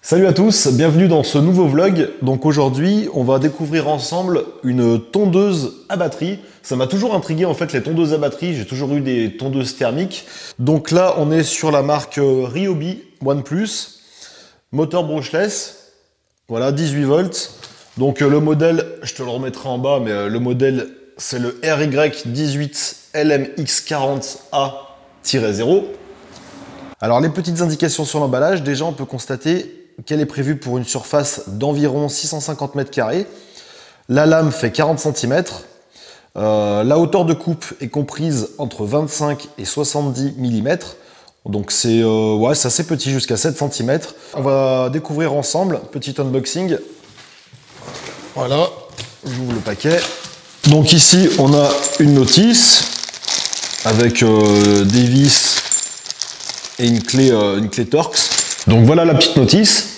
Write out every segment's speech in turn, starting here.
Salut à tous, bienvenue dans ce nouveau vlog. Donc aujourd'hui, on va découvrir ensemble une tondeuse à batterie. Ça m'a toujours intrigué en fait les tondeuses à batterie, j'ai toujours eu des tondeuses thermiques. Donc là, on est sur la marque Ryobi OnePlus, moteur brushless, voilà 18 volts. Donc le modèle, je te le remettrai en bas, mais le modèle c'est le RY18LMX40A-0. Alors les petites indications sur l'emballage, déjà on peut constater qu'elle est prévue pour une surface d'environ 650 m². La lame fait 40 cm. La hauteur de coupe est comprise entre 25 et 70 mm. Donc c'est assez petit, jusqu'à 7 cm. On va découvrir ensemble, petit unboxing. Voilà, j'ouvre le paquet. Donc ici on a une notice avec des vis et une clé Torx. Donc voilà la petite notice,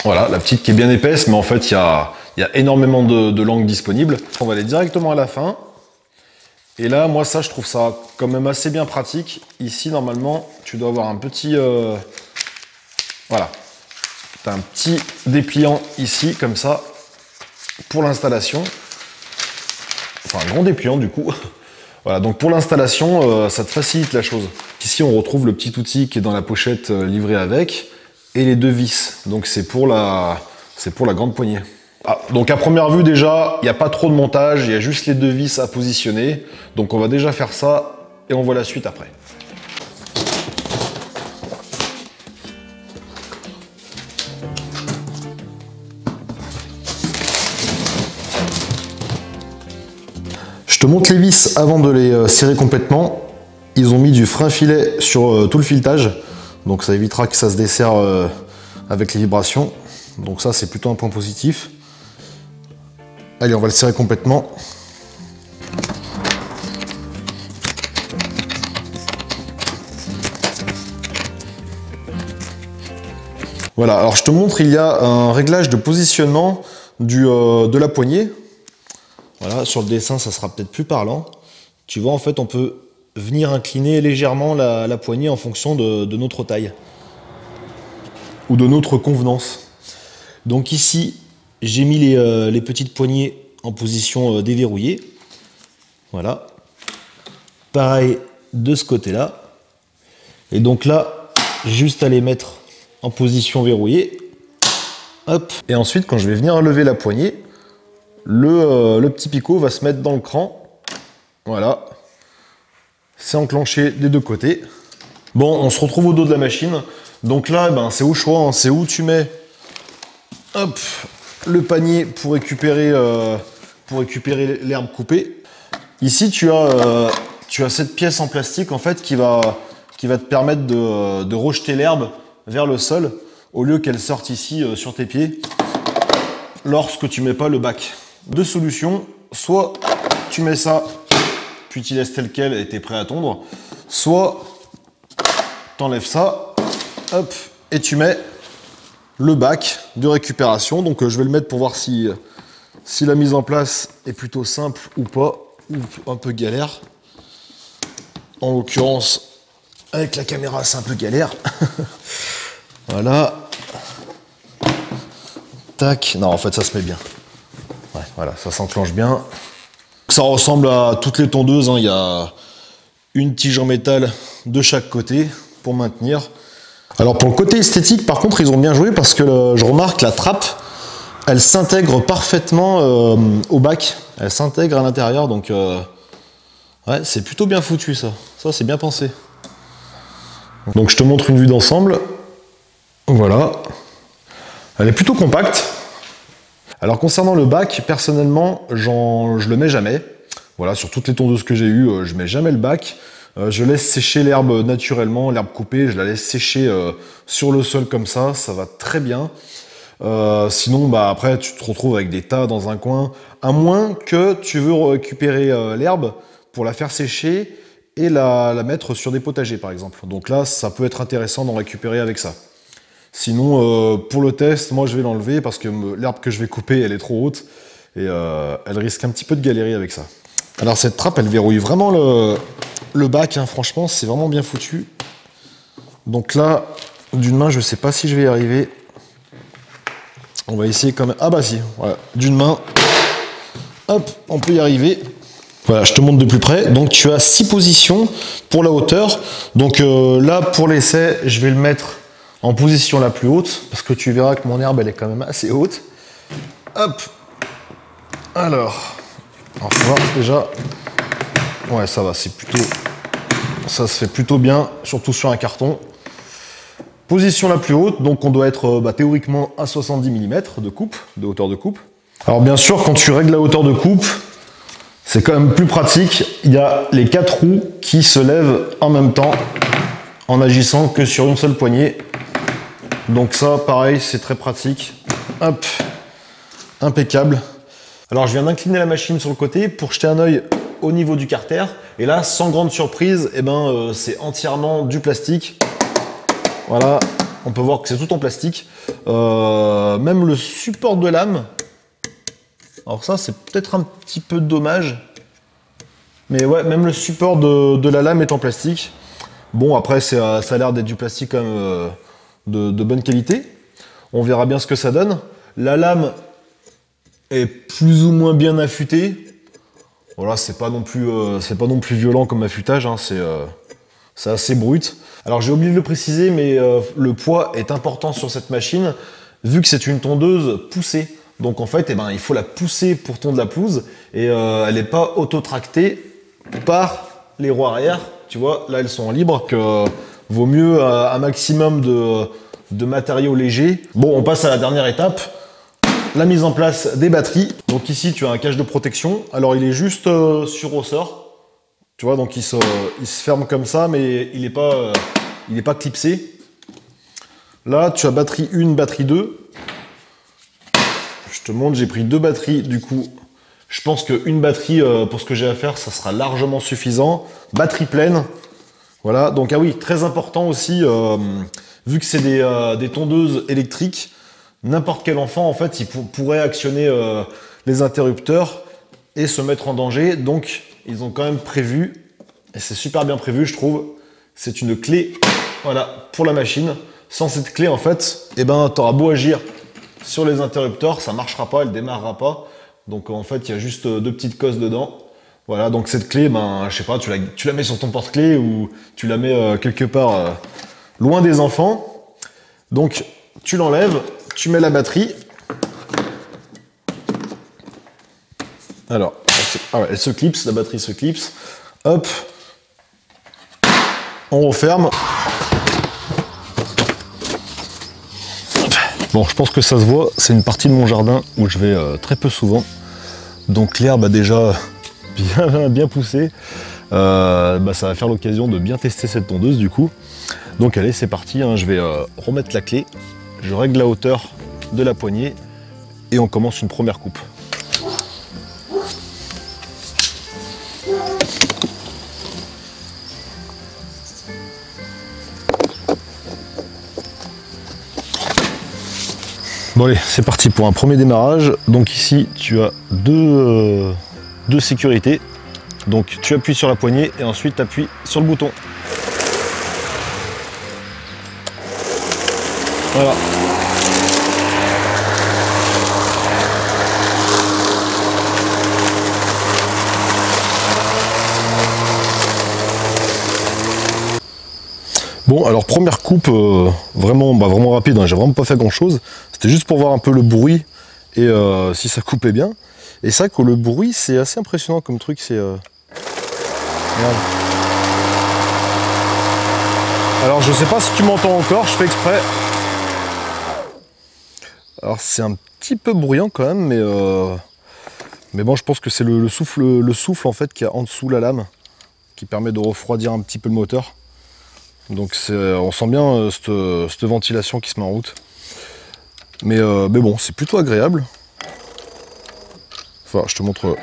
voilà la petite qui est bien épaisse, mais en fait il y a énormément de langues disponibles. On va aller directement à la fin. Et là, moi ça je trouve ça quand même assez bien pratique. Ici normalement tu dois avoir un petit, voilà, tu as un petit dépliant ici comme ça pour l'installation. Enfin un grand dépliant du coup. Voilà, donc pour l'installation, ça te facilite la chose. Ici on retrouve le petit outil qui est dans la pochette livrée avec. Et les deux vis, donc c'est pour la grande poignée. Ah, donc à première vue déjà, il n'y a pas trop de montage, il y a juste les deux vis à positionner. Donc on va déjà faire ça et on voit la suite après. Je te montre les vis avant de les serrer complètement. Ils ont mis du frein filet sur tout le filetage. Donc ça évitera que ça se desserre avec les vibrations. Donc ça c'est plutôt un point positif. Allez, on va le serrer complètement. Voilà, alors je te montre, il y a un réglage de positionnement de la poignée. Voilà, sur le dessin ça sera peut-être plus parlant. Tu vois, en fait on peut venir incliner légèrement la poignée en fonction de notre taille ou de notre convenance. Donc ici, j'ai mis les petites poignées en position déverrouillée. Voilà. Pareil de ce côté-là. Et donc là, juste à les mettre en position verrouillée. Hop. Et ensuite, quand je vais venir lever la poignée, le petit picot va se mettre dans le cran. Voilà. C'est enclenché des deux côtés. Bon, on se retrouve au dos de la machine. Donc là, ben, c'est au choix, hein. C'est où tu mets hop, le panier pour récupérer l'herbe coupée. Ici, tu as cette pièce en plastique en fait qui va te permettre de rejeter l'herbe vers le sol au lieu qu'elle sorte ici sur tes pieds lorsque tu mets pas le bac. Deux solutions, soit tu mets ça puis tu laisses tel quel et tu es prêt à tondre, soit tu enlèves ça, hop, et tu mets le bac de récupération. Donc je vais le mettre pour voir si la mise en place est plutôt simple ou pas, ou un peu galère. En l'occurrence, avec la caméra, c'est un peu galère. Voilà. Tac. Non, en fait, ça se met bien. Ouais, voilà, ça s'enclenche bien. Ça ressemble à toutes les tondeuses, hein. Il y a une tige en métal de chaque côté pour maintenir. Alors pour le côté esthétique, par contre, ils ont bien joué parce que je remarque la trappe, elle s'intègre parfaitement au bac. Elle s'intègre à l'intérieur, donc ouais, c'est plutôt bien foutu ça. Ça, c'est bien pensé. Donc je te montre une vue d'ensemble. Voilà. Elle est plutôt compacte. Alors concernant le bac, personnellement, je le mets jamais. Voilà, sur toutes les tondeuses que j'ai eues, je mets jamais le bac. Je laisse sécher l'herbe naturellement, l'herbe coupée, je la laisse sécher sur le sol comme ça va très bien. Sinon, bah, après, tu te retrouves avec des tas dans un coin, à moins que tu veux récupérer l'herbe pour la faire sécher et la mettre sur des potagers, par exemple. Donc là, ça peut être intéressant d'en récupérer avec ça. Sinon, pour le test, moi, je vais l'enlever parce que l'herbe que je vais couper, elle est trop haute et elle risque un petit peu de galérer avec ça. Alors cette trappe, elle verrouille vraiment le bac, hein. Franchement, c'est vraiment bien foutu. Donc là, d'une main, je sais pas si je vais y arriver. On va essayer quand même. Ah bah si, voilà, d'une main. Hop, on peut y arriver. Voilà, je te montre de plus près. Donc tu as 6 positions pour la hauteur. Donc là, pour l'essai, je vais le mettre en position la plus haute, parce que tu verras que mon herbe, elle est quand même assez haute. Hop. Alors faut voir déjà. Ouais, ça va, c'est plutôt... Ça se fait plutôt bien, surtout sur un carton. Position la plus haute, donc on doit être théoriquement à 70 mm de coupe, de hauteur de coupe. Alors bien sûr, quand tu règles la hauteur de coupe, c'est quand même plus pratique. Il y a les 4 roues qui se lèvent en même temps, en agissant que sur une seule poignée. Donc ça, pareil, c'est très pratique. Hop, impeccable. Alors je viens d'incliner la machine sur le côté pour jeter un œil au niveau du carter. Et là, sans grande surprise, c'est entièrement du plastique. Voilà, on peut voir que c'est tout en plastique. Même le support de lame. Alors ça, c'est peut-être un petit peu dommage. Mais ouais, même le support de la lame est en plastique. Bon, après, ça a l'air d'être du plastique quand même de bonne qualité. On verra bien ce que ça donne. La lame est plus ou moins bien affûtée. Voilà, c'est pas non plus violent comme affûtage, hein, c'est assez brut. Alors j'ai oublié de le préciser, mais le poids est important sur cette machine, vu que c'est une tondeuse poussée. Donc en fait, il faut la pousser pour tondre la pelouse, et elle n'est pas auto-tractée par les roues arrière. Tu vois, là elles sont en libre, que vaut mieux un maximum de matériaux légers. Bon, on passe à la dernière étape. La mise en place des batteries. Donc ici, tu as un cache de protection. Alors, il est juste sur ressort. Tu vois, donc il se ferme comme ça, mais il n'est pas clipsé. Là, tu as batterie 1, batterie 2. Je te montre, j'ai pris 2 batteries. Du coup, je pense qu'une batterie, pour ce que j'ai à faire, ça sera largement suffisant. Batterie pleine. Voilà, donc ah oui, très important aussi, vu que c'est des tondeuses électriques, n'importe quel enfant, en fait, il pourrait actionner les interrupteurs et se mettre en danger. Donc, ils ont quand même prévu, et c'est super bien prévu, je trouve, c'est une clé, voilà, pour la machine. Sans cette clé, en fait, tu auras beau agir sur les interrupteurs, ça ne marchera pas, elle ne démarrera pas. Donc, en fait, il y a juste 2 petites cosses dedans. Voilà, donc cette clé, je sais pas, tu la mets sur ton porte-clés ou tu la mets quelque part loin des enfants. Donc, tu l'enlèves. Tu mets la batterie. Alors, elle se clipse, la batterie se clipse. Hop. On referme. Bon, je pense que ça se voit. C'est une partie de mon jardin où je vais très peu souvent. Donc l'herbe a déjà bien poussé. Ça va faire l'occasion de bien tester cette tondeuse du coup. Donc allez, c'est parti. Hein. Je vais remettre la clé. Je règle la hauteur de la poignée et on commence une première coupe. Bon allez, c'est parti pour un premier démarrage. Donc ici, tu as deux sécurités. Donc tu appuies sur la poignée et ensuite tu appuies sur le bouton. Voilà. Bon, alors première coupe vraiment rapide, hein, j'ai vraiment pas fait grand chose. C'était juste pour voir un peu le bruit et si ça coupait bien. Et c'est vrai que le bruit, c'est assez impressionnant comme truc. C'est. Regarde. Alors je sais pas si tu m'entends encore, je fais exprès. Alors c'est un petit peu bruyant quand même, mais bon, je pense que c'est le souffle en fait qui a en dessous la lame qui permet de refroidir un petit peu le moteur. Donc on sent bien cette ventilation qui se met en route. Mais bon, c'est plutôt agréable. Enfin, je te montre.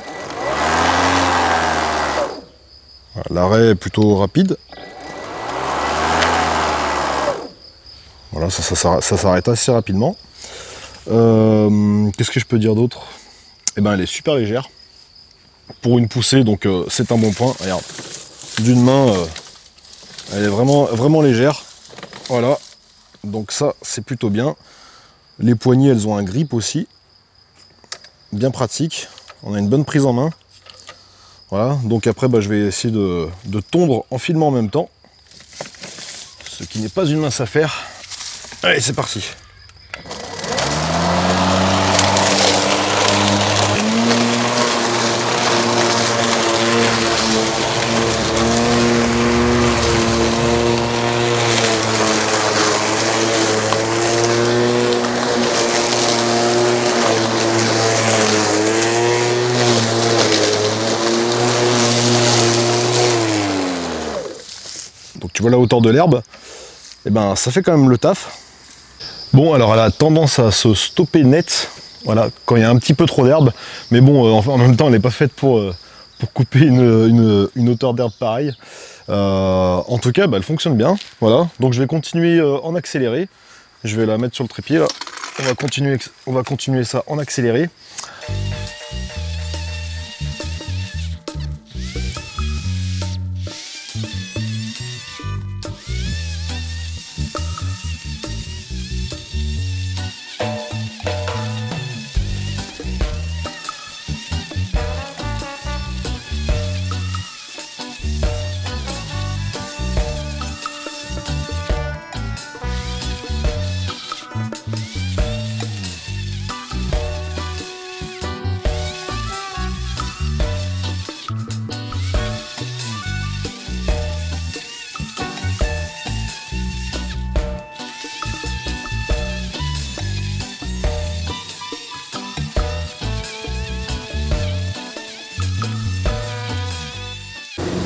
Voilà, l'arrêt est plutôt rapide. Voilà, ça s'arrête assez rapidement. Qu'est-ce que je peux dire d'autre? Eh ben, elle est super légère. Pour une poussée, donc c'est un bon point. Regarde, d'une main, elle est vraiment légère. Voilà, donc ça, c'est plutôt bien. Les poignées, elles ont un grip aussi. Bien pratique. On a une bonne prise en main. Voilà, donc après je vais essayer de tondre en filmant en même temps. Ce qui n'est pas une mince affaire. Allez, c'est parti. Donc tu vois la hauteur de l'herbe, et ben ça fait quand même le taf. Bon, alors elle a tendance à se stopper net, voilà, quand il y a un petit peu trop d'herbe, mais bon, en même temps elle n'est pas faite pour couper une hauteur d'herbe pareille. En tout cas, elle fonctionne bien, voilà. Donc je vais continuer en accéléré. Je vais la mettre sur le trépied là. On va continuer ça en accéléré.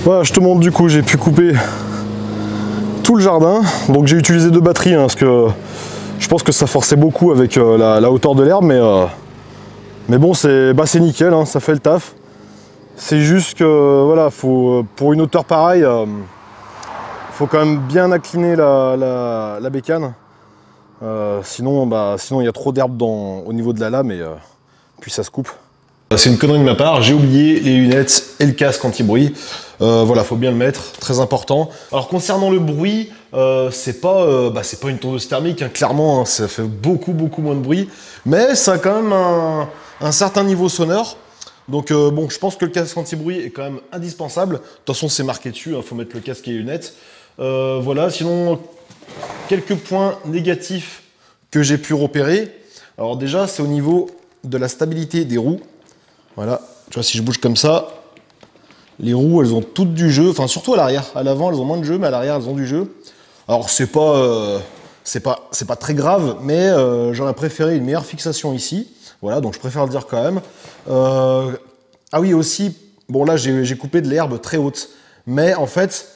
Voilà, je te montre du coup, j'ai pu couper tout le jardin. Donc j'ai utilisé 2 batteries hein, parce que je pense que ça forçait beaucoup avec la hauteur de l'herbe, mais bon, c'est nickel, hein, ça fait le taf. C'est juste que voilà, pour une hauteur pareille, faut quand même bien incliner la bécane. Sinon il y a trop d'herbe au niveau de la lame et puis ça se coupe. C'est une connerie de ma part, j'ai oublié les lunettes et le casque anti-bruit. Voilà, faut bien le mettre, très important. Alors concernant le bruit, c'est pas une tondeuse thermique, hein, clairement, hein, ça fait beaucoup moins de bruit, mais ça a quand même un certain niveau sonore. Donc bon, je pense que le casque anti-bruit est quand même indispensable. De toute façon, c'est marqué dessus, hein, faut mettre le casque et les lunettes. Voilà, sinon, quelques points négatifs que j'ai pu repérer. Alors déjà, c'est au niveau de la stabilité des roues. Voilà, tu vois, si je bouge comme ça, les roues, elles ont toutes du jeu, enfin surtout à l'arrière. À l'avant, elles ont moins de jeu, mais à l'arrière, elles ont du jeu. Alors, c'est pas très grave, mais j'aurais préféré une meilleure fixation ici. Voilà, donc je préfère le dire quand même. Ah oui, aussi, bon là, j'ai coupé de l'herbe très haute, mais en fait,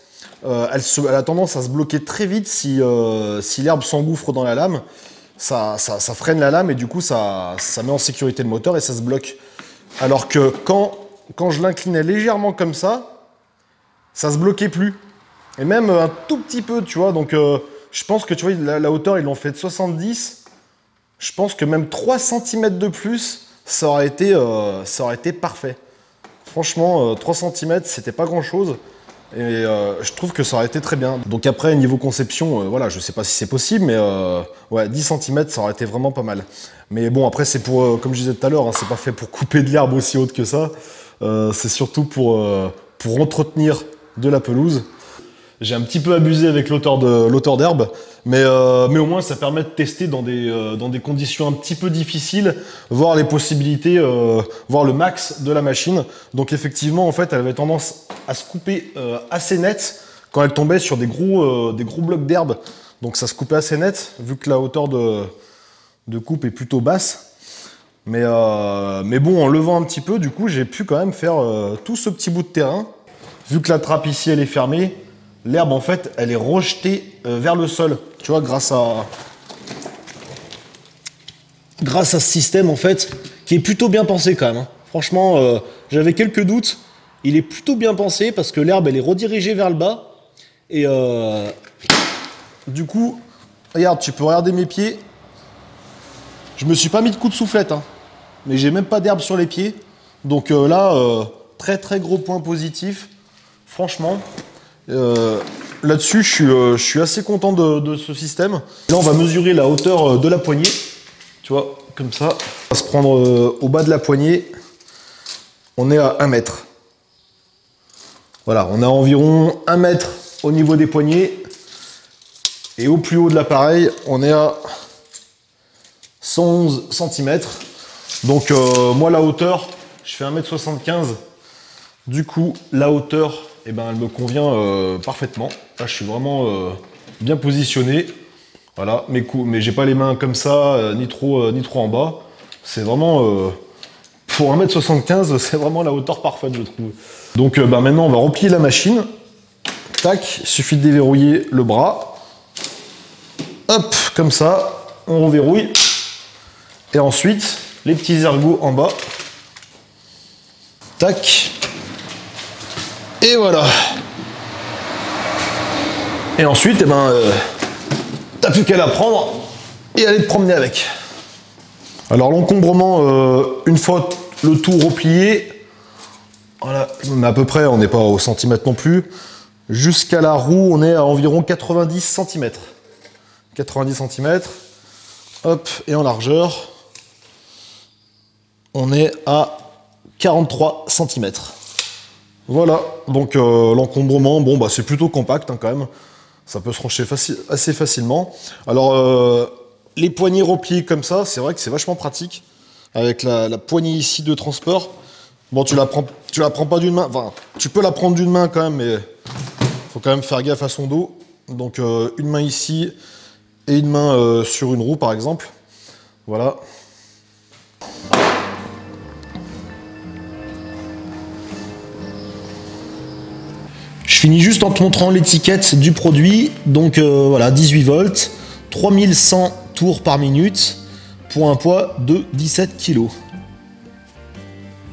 elle a tendance à se bloquer très vite si l'herbe s'engouffre dans la lame. Ça freine la lame et du coup, ça met en sécurité le moteur et ça se bloque. Alors que quand je l'inclinais légèrement comme ça se bloquait plus. Et même un tout petit peu, tu vois. Donc je pense que tu vois, la hauteur, ils l'ont fait de 70. Je pense que même 3 cm de plus, ça aurait été parfait. Franchement, 3 cm, c'était pas grand chose. Et je trouve que ça aurait été très bien. Donc après, niveau conception, voilà, je sais pas si c'est possible, mais ouais, 10 cm, ça aurait été vraiment pas mal. Mais bon, après, c'est pour, comme je disais tout à l'heure, hein, c'est pas fait pour couper de l'herbe aussi haute que ça. C'est surtout pour entretenir de la pelouse. J'ai un petit peu abusé avec l'hauteur d'herbe, mais au moins ça permet de tester dans des conditions un petit peu difficiles, voir les possibilités, voir le max de la machine. Donc effectivement, en fait, elle avait tendance à se couper assez net quand elle tombait sur des gros blocs d'herbe. Donc ça se coupait assez net, vu que la hauteur de coupe est plutôt basse. Mais bon, en levant un petit peu, du coup, j'ai pu quand même faire tout ce petit bout de terrain. Vu que la trappe ici, elle est fermée, l'herbe, en fait, elle est rejetée vers le sol. Tu vois, grâce à ce système, en fait, qui est plutôt bien pensé quand même. Hein. Franchement, j'avais quelques doutes. Il est plutôt bien pensé parce que l'herbe, elle est redirigée vers le bas. Et du coup, regarde, tu peux regarder mes pieds. Je me suis pas mis de coup de soufflette, hein, mais j'ai même pas d'herbe sur les pieds. Donc là, très très gros point positif. Franchement, là-dessus, je suis assez content de ce système. Là, on va mesurer la hauteur de la poignée. tu vois, comme ça. On va se prendre au bas de la poignée. On est à 1 mètre. Voilà, on a environ 1 mètre au niveau des poignets. Et au plus haut de l'appareil, on est à 111 cm. Donc moi, la hauteur, je fais 1,75 m. Du coup, la hauteur, eh ben, elle me convient parfaitement. Là, je suis vraiment bien positionné. Voilà, mais j'ai pas les mains comme ça, ni trop en bas. C'est vraiment, pour 1,75 m, c'est vraiment la hauteur parfaite, je trouve. Donc maintenant, on va replier la machine. Tac, il suffit de déverrouiller le bras. Hop, comme ça, on reverrouille. Et ensuite, les petits ergots en bas. Tac. Et voilà. Et ensuite, eh ben, t'as plus qu'à la prendre et aller te promener avec. Alors l'encombrement, une fois le tout replié, voilà, mais à peu près, on n'est pas au centimètre non plus. Jusqu'à la roue, on est à environ 90 cm. 90 cm. Hop, et en largeur, on est à 43 cm. Voilà, donc l'encombrement, bon, bah, c'est plutôt compact hein, quand même. Ça peut se ranger assez facilement. Alors, les poignées repliées comme ça, c'est vrai que c'est vachement pratique. Avec la poignée ici de transport. Bon, tu la prends pas d'une main. Enfin, tu peux la prendre d'une main quand même, mais faut quand même faire gaffe à son dos. Donc, une main ici et une main sur une roue, par exemple. Voilà. Je finis juste en te montrant l'étiquette du produit. Donc voilà, 18 volts, 3100 tours par minute pour un poids de 17 kg.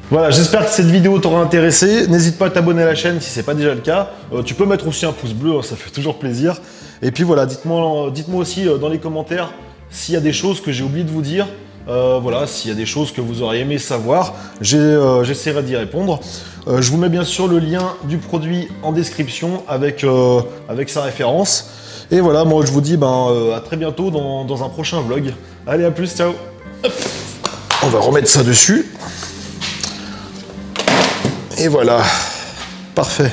Voilà, j'espère que cette vidéo t'aura intéressé. N'hésite pas à t'abonner à la chaîne si ce n'est pas déjà le cas. Tu peux mettre aussi un pouce bleu, hein, ça fait toujours plaisir. Et puis voilà, dites-moi aussi dans les commentaires s'il y a des choses que j'ai oublié de vous dire. Voilà, s'il y a des choses que vous auriez aimé savoir, j'essaierai d'y répondre. Je vous mets bien sûr le lien du produit en description avec sa référence. Et voilà, moi je vous dis à très bientôt dans un prochain vlog. Allez, à plus, ciao. Hop. On va remettre ça dessus. Et voilà, parfait.